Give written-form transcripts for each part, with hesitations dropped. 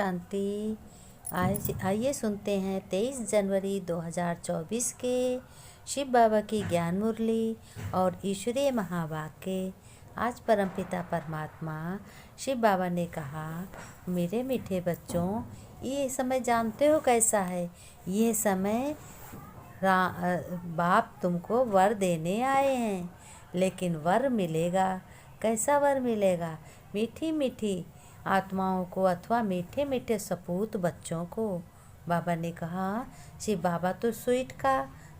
शांति। आइए सुनते हैं 23 जनवरी 2024 के शिव बाबा की ज्ञान मुरली और ईश्वरीय महावाक्य। आज परमपिता परमात्मा शिव बाबा ने कहा, मेरे मीठे बच्चों, ये समय जानते हो कैसा है? ये समय बाप तुमको वर देने आए हैं, लेकिन वर मिलेगा। कैसा वर मिलेगा? मीठी मीठी आत्माओं को अथवा मीठे मीठे सपूत बच्चों को। बाबा ने कहा, शिव बाबा तो स्वीट का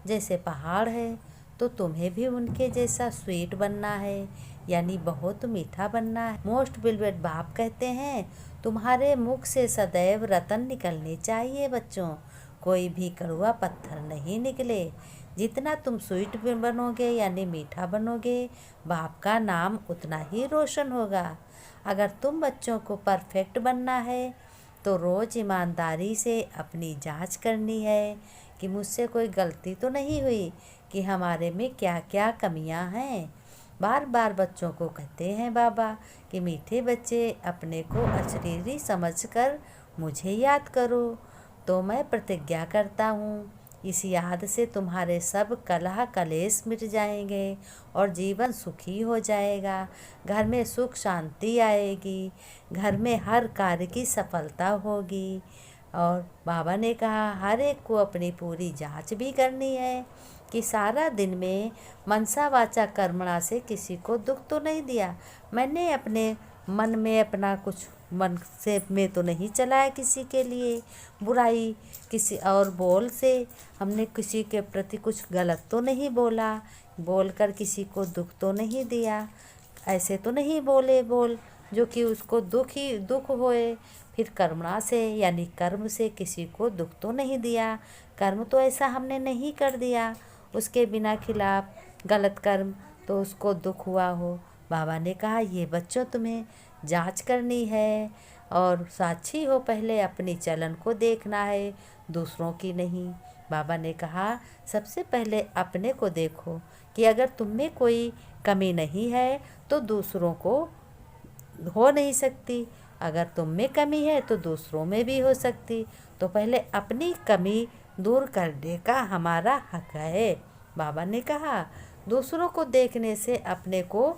जैसे पहाड़ है, तो तुम्हें भी उनके जैसा स्वीट बनना है, यानी बहुत मीठा बनना है। मोस्ट बिलवेड बाप कहते हैं, तुम्हारे मुख से सदैव रतन निकलने चाहिए बच्चों, कोई भी कड़वा पत्थर नहीं निकले। जितना तुम स्वीट बनोगे यानी मीठा बनोगे, बाप का नाम उतना ही रोशन होगा। अगर तुम बच्चों को परफेक्ट बनना है तो रोज़ ईमानदारी से अपनी जांच करनी है कि मुझसे कोई गलती तो नहीं हुई, कि हमारे में क्या क्या कमियां हैं। बार बार बच्चों को कहते हैं बाबा कि मीठे बच्चे, अपने को अशरीरी समझकर मुझे याद करो। तो मैं प्रतिज्ञा करता हूँ, इस याद से तुम्हारे सब कलह कलेश मिट जाएंगे और जीवन सुखी हो जाएगा। घर में सुख शांति आएगी, घर में हर कार्य की सफलता होगी। और बाबा ने कहा, हर एक को अपनी पूरी जांच भी करनी है कि सारा दिन में मनसा वाचा कर्मणा से किसी को दुख तो नहीं दिया। मैंने अपने मन में अपना कुछ मन से में तो नहीं चलाया किसी के लिए बुराई, किसी और बोल से हमने किसी के प्रति कुछ गलत तो नहीं बोला, बोलकर किसी को दुख तो नहीं दिया। ऐसे तो नहीं बोले जो कि उसको दुख होए। फिर कर्मणा से यानी कर्म से किसी को दुख तो नहीं दिया, कर्म तो ऐसा हमने नहीं कर दिया उसके बिना खिलाफ गलत कर्म तो उसको दुख हुआ हो। बाबा ने कहा, ये बच्चों तुम्हें जांच करनी है और साक्षी हो, पहले अपनी चलन को देखना है, दूसरों की नहीं। बाबा ने कहा, सबसे पहले अपने को देखो कि अगर तुम में कोई कमी नहीं है तो दूसरों को हो नहीं सकती, अगर तुम में कमी है तो दूसरों में भी हो सकती। तो पहले अपनी कमी दूर करने का हमारा हक है। बाबा ने कहा, दूसरों को देखने से अपने को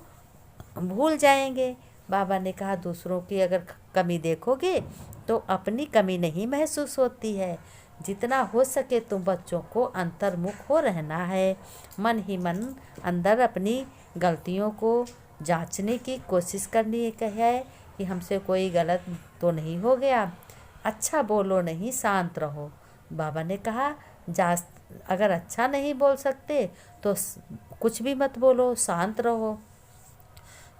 भूल जाएंगे। बाबा ने कहा, दूसरों की अगर कमी देखोगे तो अपनी कमी नहीं महसूस होती है। जितना हो सके तुम बच्चों को अंतर्मुख हो रहना है, मन ही मन अंदर अपनी गलतियों को जांचने की कोशिश करनी है कि हमसे कोई गलत तो नहीं हो गया। अच्छा बोलो नहीं, शांत रहो। बाबा ने कहा, अगर अच्छा नहीं बोल सकते तो कुछ भी मत बोलो, शांत रहो।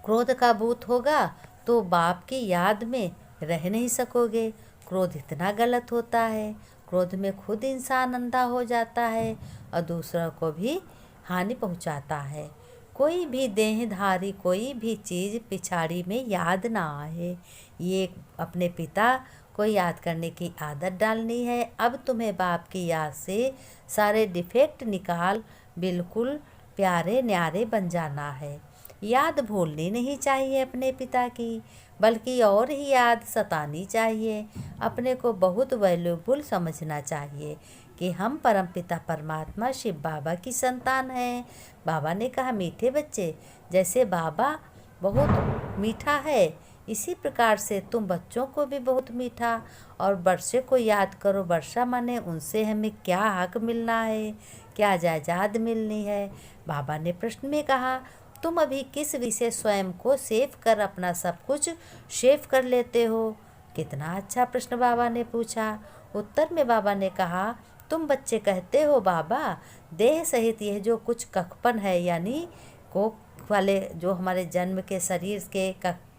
क्रोध का भूत होगा तो बाप की याद में रह नहीं सकोगे। क्रोध इतना गलत होता है, क्रोध में खुद इंसान अंधा हो जाता है और दूसरों को भी हानि पहुंचाता है। कोई भी देहधारी कोई भी चीज़ पिछाड़ी में याद ना आए, ये अपने पिता को याद करने की आदत डालनी है। अब तुम्हें बाप की याद से सारे डिफेक्ट निकाल बिल्कुल प्यारे न्यारे बन जाना है। याद भूलनी नहीं चाहिए अपने पिता की, बल्कि और ही याद सतानी चाहिए। अपने को बहुत वैल्यूबल समझना चाहिए कि हम परमपिता परमात्मा शिव बाबा की संतान हैं। बाबा ने कहा, मीठे बच्चे, जैसे बाबा बहुत मीठा है, इसी प्रकार से तुम बच्चों को भी बहुत मीठा और वर्षे को याद करो। वर्षा माने उनसे हमें क्या हक मिलना है, क्या जायदाद मिलनी है। बाबा ने प्रश्न में कहा, तुम अभी किस विषय स्वयं को सेव कर अपना सब कुछ शेव कर लेते हो? कितना अच्छा प्रश्न बाबा ने पूछा। उत्तर में बाबा ने कहा, तुम बच्चे कहते हो बाबा, देह सहित यह जो कुछ कखपन है यानी कोख वाले जो हमारे जन्म के शरीर के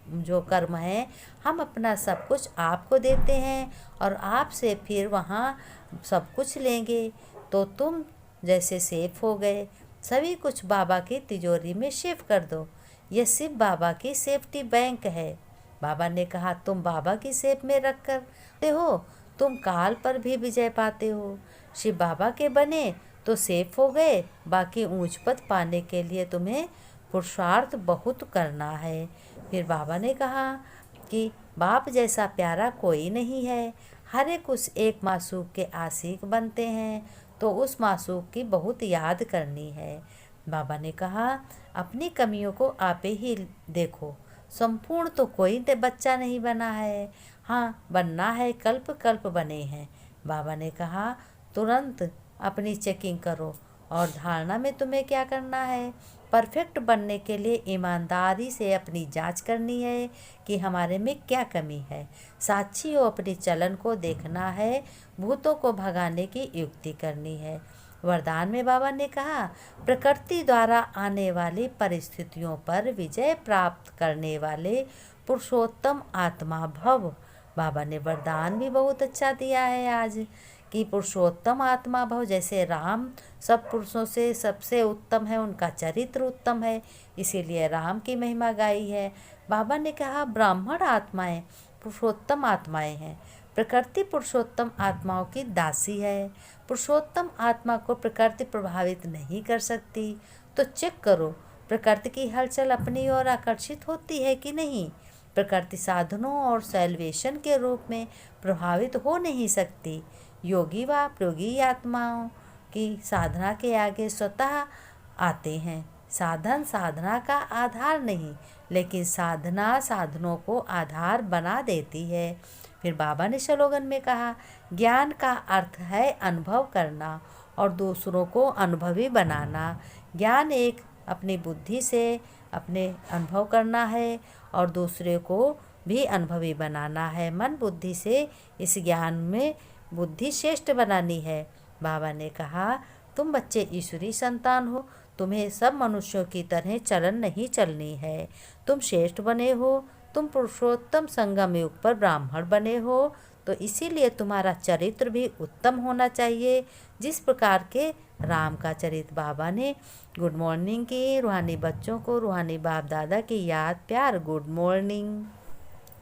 जो कर्म हैं, हम अपना सब कुछ आपको देते हैं और आपसे फिर वहाँ सब कुछ लेंगे। तो तुम जैसे सेफ हो गए, सभी कुछ बाबा की तिजोरी में शिव कर दो। यह शिव बाबा की सेफ्टी बैंक है। बाबा ने कहा, तुम बाबा की सेफ में रख करते हो, तुम काल पर भी विजय पाते हो। शिव बाबा के बने तो सेफ हो गए, बाकी ऊंच पद पाने के लिए तुम्हें पुरुषार्थ बहुत करना है। फिर बाबा ने कहा कि बाप जैसा प्यारा कोई नहीं है। हर एक उस एक मासूक के आशिक बनते हैं, तो उस मासूक की बहुत याद करनी है। बाबा ने कहा, अपनी कमियों को आप ही देखो। संपूर्ण तो कोई बच्चा नहीं बना है, हाँ बनना है कल्प कल्प बने हैं। बाबा ने कहा, तुरंत अपनी चेकिंग करो। और धारणा में तुम्हें क्या करना है? परफेक्ट बनने के लिए ईमानदारी से अपनी जांच करनी है कि हमारे में क्या कमी है। साक्षी हो अपने चलन को देखना है, भूतों को भगाने की युक्ति करनी है। वरदान में बाबा ने कहा, प्रकृति द्वारा आने वाली परिस्थितियों पर विजय प्राप्त करने वाले पुरुषोत्तम आत्मा भव। बाबा ने वरदान भी बहुत अच्छा दिया है आज कि पुरुषोत्तम आत्मा भव। जैसे राम सब पुरुषों से सबसे उत्तम है, उनका चरित्र उत्तम है, इसीलिए राम की महिमा गाई है। बाबा ने कहा, ब्राह्मण आत्माएं पुरुषोत्तम आत्माएं हैं। प्रकृति पुरुषोत्तम आत्माओं की दासी है। पुरुषोत्तम आत्मा को प्रकृति प्रभावित नहीं कर सकती। तो चेक करो, प्रकृति की हलचल अपनी ओर आकर्षित होती है कि नहीं। प्रकृति साधनों और सैल्वेशन के रूप में प्रभावित हो नहीं सकती। योगी व प्रयोगी आत्माओं की साधना के आगे स्वतः आते हैं। साधन साधना का आधार नहीं, लेकिन साधना साधनों को आधार बना देती है। फिर बाबा ने स्लोगन में कहा, ज्ञान का अर्थ है अनुभव करना और दूसरों को अनुभवी बनाना। ज्ञान एक अपनी बुद्धि से अपने अनुभव करना है और दूसरे को भी अनुभवी बनाना है। मन बुद्धि से इस ज्ञान में बुद्धि श्रेष्ठ बनानी है। बाबा ने कहा, तुम बच्चे ईश्वरी संतान हो, तुम्हें सब मनुष्यों की तरह चलन नहीं चलनी है। तुम श्रेष्ठ बने हो, तुम पुरुषोत्तम संगम युग पर ब्राह्मण बने हो, तो इसीलिए तुम्हारा चरित्र भी उत्तम होना चाहिए, जिस प्रकार के राम का चरित्र। बाबा ने गुड मॉर्निंग की रूहानी बच्चों को, रूहानी बाप दादा की याद प्यार गुड मॉर्निंग,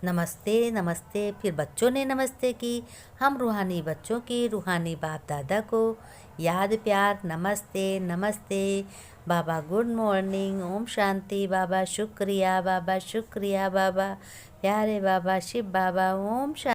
नमस्ते नमस्ते। फिर बच्चों ने नमस्ते की। हम रूहानी बच्चों की रूहानी बाप दादा को याद प्यार नमस्ते नमस्ते। बाबा गुड मॉर्निंग, ओम शांति। बाबा शुक्रिया, बाबा शुक्रिया, बाबा प्यारे बाबा शिव बाबा, ओम शांति।